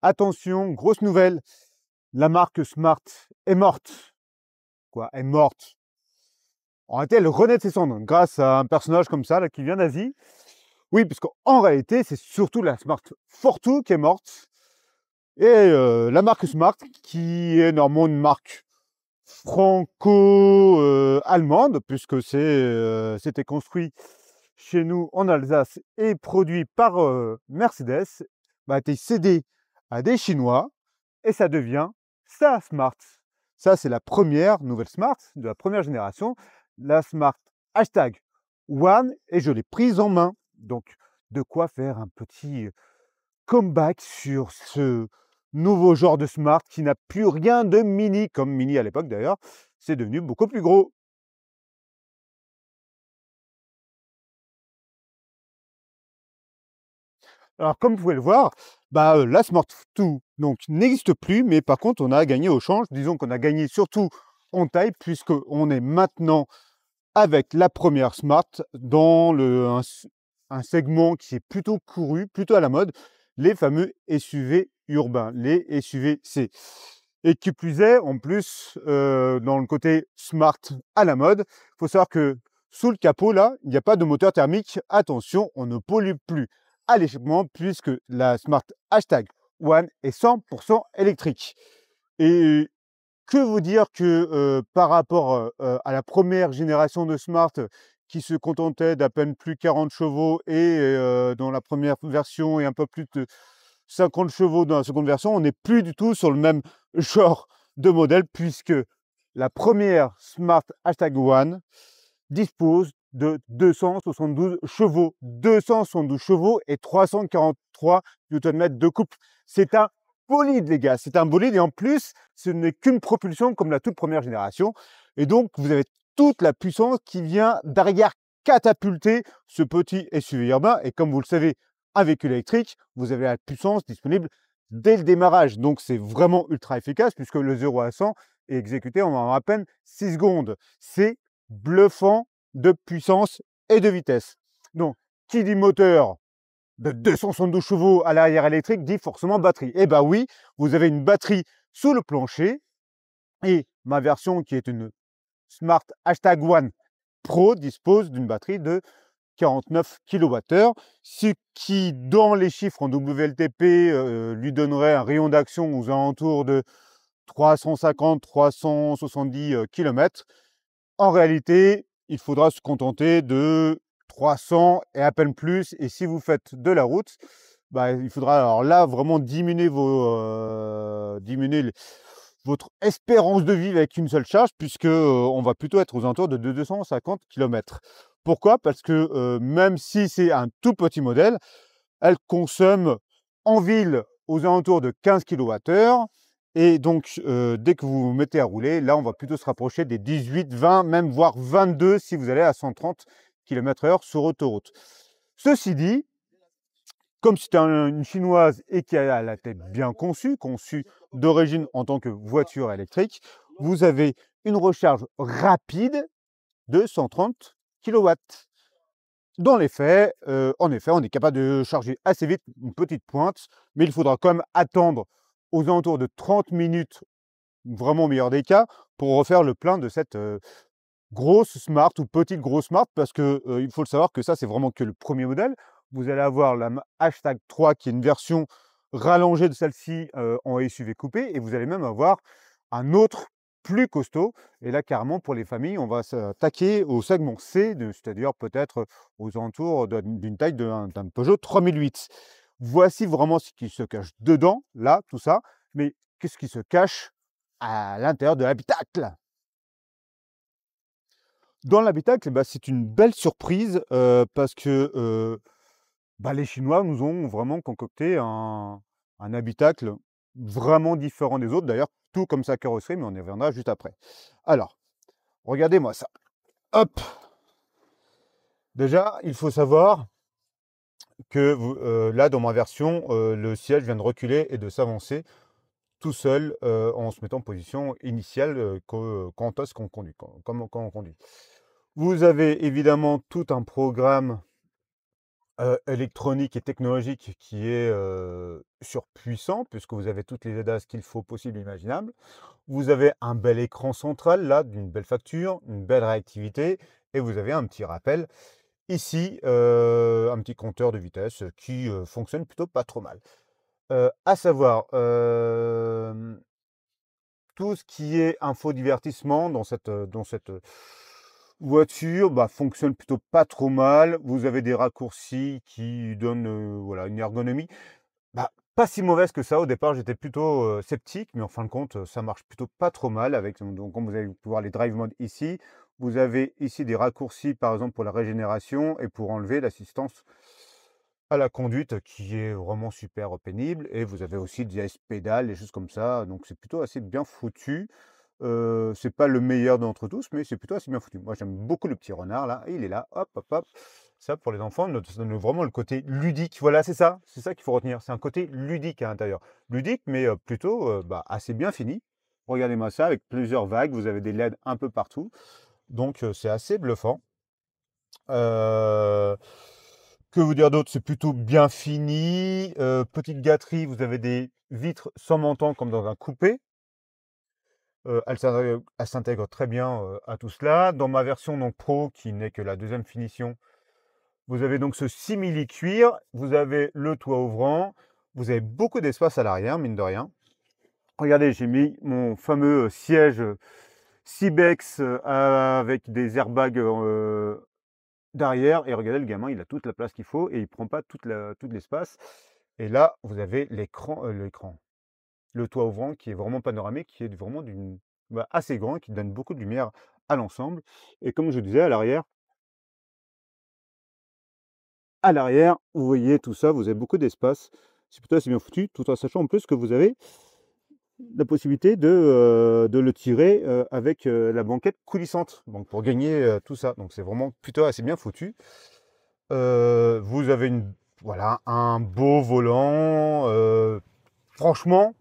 Attention, grosse nouvelle, la marque Smart est morte. Quoi, est morte. En réalité, elle renaît de ses cendres grâce à un personnage comme ça là, qui vient d'Asie. Oui, parce qu'en réalité, c'est surtout la Smart Fortwo qui est morte. Et la marque Smart, qui est normalement une marque franco-allemande, puisque c'était construit chez nous en Alsace et produit par Mercedes, a été cédé à des Chinois et ça devient sa Smart. Ça, c'est la première nouvelle Smart de la première génération, la Smart hashtag One, et je l'ai prise en main. Donc, de quoi faire un petit comeback sur ce nouveau genre de Smart qui n'a plus rien de mini, comme mini à l'époque d'ailleurs, c'est devenu beaucoup plus gros. Alors, comme vous pouvez le voir, la Smart 2 donc n'existe plus, mais par contre, on a gagné au change. Disons qu'on a gagné surtout en taille, puisqu'on est maintenant avec la première Smart dans un segment qui est plutôt couru, plutôt à la mode, les fameux SUV urbains, les SUV-C. Et qui plus est, en plus, dans le côté Smart à la mode, il faut savoir que sous le capot, là, il n'y a pas de moteur thermique. Attention, on ne pollue plus à l'échappement puisque la Smart hashtag One est 100% électrique. Et que vous dire que par rapport à la première génération de Smart qui se contentait d'à peine plus 40 chevaux et dans la première version et un peu plus de 50 chevaux dans la seconde version, on n'est plus du tout sur le même genre de modèle puisque la première Smart hashtag One dispose de 272 chevaux. 272 chevaux et 343 Nm de couple. C'est un bolide, les gars. C'est un bolide et en plus, ce n'est qu'une propulsion comme la toute première génération. Et donc, vous avez toute la puissance qui vient derrière catapulter ce petit SUV urbain. Et comme vous le savez, un véhicule électrique, vous avez la puissance disponible dès le démarrage. Donc, c'est vraiment ultra efficace puisque le 0 à 100 est exécuté en à peine 6 secondes. C'est bluffant de puissance et de vitesse. Donc, qui dit moteur de 272 chevaux à l'arrière électrique dit forcément batterie. Et bah oui, vous avez une batterie sous le plancher et ma version qui est une Smart hashtag One Pro dispose d'une batterie de 49 kWh, ce qui, dans les chiffres en WLTP, lui donnerait un rayon d'action aux alentours de 350-370 km. En réalité, il faudra se contenter de 300 et à peine plus. Et si vous faites de la route, il faudra alors là vraiment diminuer votre espérance de vie avec une seule charge, puisque on va plutôt être aux alentours de 250 km. Pourquoi? Parce que même si c'est un tout petit modèle, elle consomme en ville aux alentours de 15 kWh. Et donc, dès que vous vous mettez à rouler, là, on va plutôt se rapprocher des 18, 20, même voire 22 si vous allez à 130 km/h sur autoroute. Ceci dit, comme c'est une chinoise et qui a la tête bien conçue d'origine en tant que voiture électrique, vous avez une recharge rapide de 130 kW. Dans les faits, en effet, on est capable de charger assez vite une petite pointe, mais il faudra quand même attendre aux alentours de 30 minutes, vraiment au meilleur des cas, pour refaire le plein de cette grosse Smart ou petite grosse Smart, parce que il faut le savoir que ça, c'est vraiment que le premier modèle. Vous allez avoir la hashtag 3 qui est une version rallongée de celle-ci en SUV coupé, et vous allez même avoir un autre plus costaud. Et là, carrément, pour les familles, on va s'attaquer au segment C, c'est-à-dire peut-être aux alentours d'une taille d'un Peugeot 3008. Voici vraiment ce qui se cache dedans, là, tout ça. Mais qu'est-ce qui se cache à l'intérieur de l'habitacle? Dans l'habitacle, c'est une belle surprise parce que les Chinois nous ont vraiment concocté un habitacle vraiment différent des autres. D'ailleurs, tout comme sa carrosserie, mais on y reviendra juste après. Alors, regardez-moi ça. Hop! Déjà, il faut savoir que là, dans ma version, le siège vient de reculer et de s'avancer tout seul en se mettant en position initiale quand on conduit. Quand on conduit. Vous avez évidemment tout un programme électronique et technologique qui est, surpuissant puisque vous avez toutes les ADAS qu'il faut possible et imaginable. Vous avez un bel écran central là, d'une belle facture, une belle réactivité et vous avez un petit rappel ici, un petit compteur de vitesse, qui, fonctionne plutôt pas trop mal. À savoir, tout ce qui est infodivertissement dans cette voiture, bah, fonctionne plutôt pas trop mal. Vous avez des raccourcis qui donnent, voilà, une ergonomie, bah, pas si mauvaise que ça. Au départ, j'étais plutôt, sceptique, mais en fin de compte, ça marche plutôt pas trop mal avec donc comme vous allez pouvoir les drive mode ici. Vous avez ici des raccourcis, par exemple, pour la régénération et pour enlever l'assistance à la conduite qui est vraiment super pénible et vous avez aussi des pédales, des choses comme ça, donc c'est plutôt assez bien foutu. C'est pas le meilleur d'entre tous, mais c'est plutôt assez bien foutu. Moi, j'aime beaucoup le petit renard là, il est là, hop, hop, hop. Ça, pour les enfants, ça donne vraiment le côté ludique. Voilà, c'est ça qu'il faut retenir. C'est un côté ludique à l'intérieur. Ludique, mais plutôt bah, assez bien fini. Regardez-moi ça, avec plusieurs vagues, vous avez des LED un peu partout. Donc, c'est assez bluffant. Euh, que vous dire d'autre? C'est plutôt bien fini. Petite gâterie, vous avez des vitres sans menton comme dans un coupé. Elle s'intègre très bien à tout cela. Dans ma version donc Pro, qui n'est que la deuxième finition, vous avez donc ce simili-cuir, vous avez le toit ouvrant, vous avez beaucoup d'espace à l'arrière, mine de rien. Regardez, j'ai mis mon fameux siège Cybex avec des airbags derrière et regardez le gamin, il a toute la place qu'il faut et il prend pas tout l'espace. Et là, vous avez le toit ouvrant qui est vraiment panoramique, qui est vraiment bah, assez grand, qui donne beaucoup de lumière à l'ensemble. Et comme je disais, à l'arrière, vous voyez tout ça, vous avez beaucoup d'espace. C'est plutôt assez bien foutu, tout en sachant en plus que vous avez la possibilité de le tirer avec la banquette coulissante, donc pour gagner tout ça. Donc c'est vraiment plutôt assez bien foutu. Vous avez voilà, un beau volant. Franchement,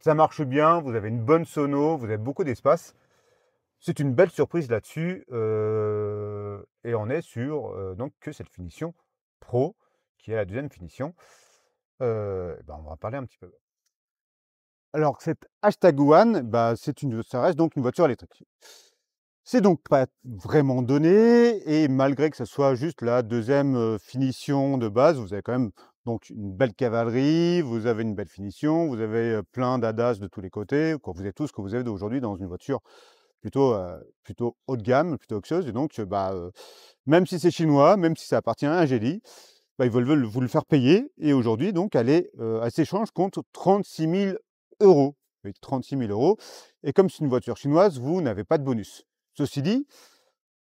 ça marche bien. Vous avez une bonne sono, vous avez beaucoup d'espace. C'est une belle surprise là-dessus. Et on est sur donc que cette finition Pro, qui est la deuxième finition. Ben, on va en parler un petit peu. Alors, cette Hashtag One, bah, ça reste donc une voiture électrique. C'est donc pas vraiment donné et malgré que ce soit juste la deuxième finition de base, vous avez quand même donc une belle cavalerie, vous avez une belle finition, vous avez plein d'ADAS de tous les côtés, quoi. Vous avez tout ce que vous avez aujourd'hui dans une voiture plutôt haut de gamme, plutôt luxueuse. Et donc, bah, même si c'est chinois, même si ça appartient à un Geely, bah, ils veulent vous le faire payer. Et aujourd'hui, donc, elle s'échange contre 36 000 euros. Oui, 36 000 euros. Et comme c'est une voiture chinoise, vous n'avez pas de bonus. Ceci dit,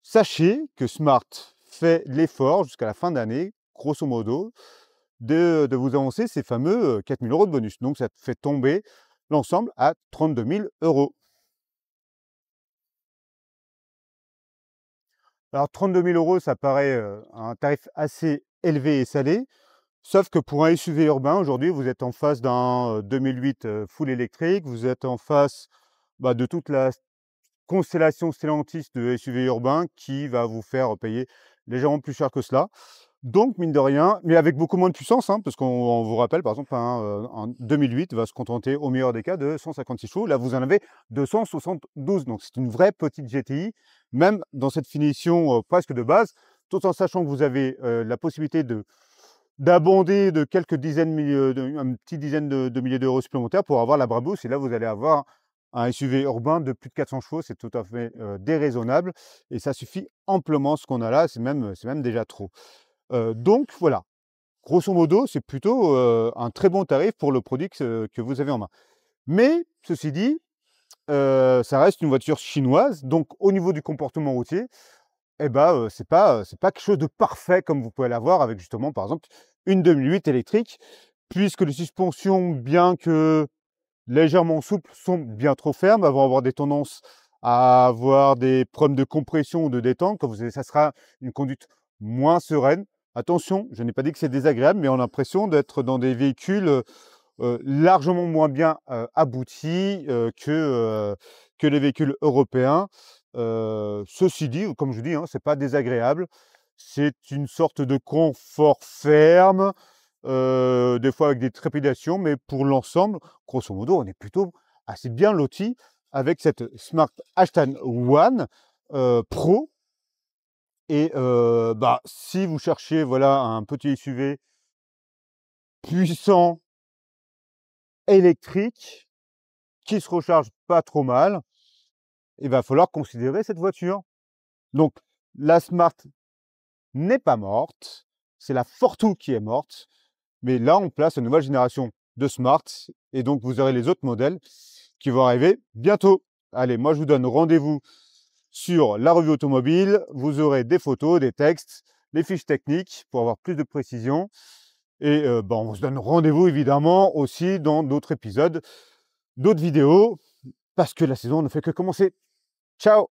sachez que Smart fait l'effort jusqu'à la fin d'année, grosso modo, de vous avancer ces fameux 4 000 euros de bonus. Donc, ça fait tomber l'ensemble à 32 000 euros. Alors 32 000 euros, ça paraît un tarif assez élevé et salé, sauf que pour un SUV urbain, aujourd'hui, vous êtes en face d'un 2008 full électrique, vous êtes en face bah, de toute la constellation Stellantis de SUV urbain qui va vous faire payer légèrement plus cher que cela. Donc, mine de rien, mais avec beaucoup moins de puissance, hein, parce qu'on vous rappelle, par exemple, un 2008 va se contenter, au meilleur des cas, de 156 chevaux. Là, vous en avez 272. Donc, c'est une vraie petite GTI, même dans cette finition presque de base, tout en sachant que vous avez la possibilité d'abonder de quelques dizaines, un petit dizaine de milliers d'euros supplémentaires pour avoir la Brabus. Et là, vous allez avoir un SUV urbain de plus de 400 chevaux. C'est tout à fait déraisonnable. Et ça suffit amplement ce qu'on a là. C'est même déjà trop. Donc voilà, grosso modo, c'est plutôt un très bon tarif pour le produit que vous avez en main. Mais ceci dit, ça reste une voiture chinoise, donc au niveau du comportement routier, eh ben, c'est pas quelque chose de parfait comme vous pouvez l'avoir avec justement, par exemple, une 2008 électrique, puisque les suspensions, bien que légèrement souples, sont bien trop fermes, elles vont avoir des tendances à avoir des problèmes de compression ou de détente. Ça sera une conduite moins sereine. Attention, je n'ai pas dit que c'est désagréable, mais on a l'impression d'être dans des véhicules largement moins bien aboutis que les véhicules européens. Ceci dit, comme je dis, hein, c'est pas désagréable. C'est une sorte de confort ferme, des fois avec des trépidations, mais pour l'ensemble, grosso modo, on est plutôt assez bien loti avec cette Smart Ashtan One Pro. Et bah, si vous cherchez voilà, un petit SUV puissant, électrique, qui se recharge pas trop mal, il va falloir considérer cette voiture. Donc la Smart n'est pas morte, c'est la Fortwo qui est morte, mais là on place une nouvelle génération de Smart et donc vous aurez les autres modèles qui vont arriver bientôt. Allez, moi je vous donne rendez-vous sur la revue automobile, vous aurez des photos, des textes, les fiches techniques pour avoir plus de précision. Et bah, on se donne rendez-vous évidemment aussi dans d'autres épisodes, d'autres vidéos, parce que la saison ne fait que commencer. Ciao!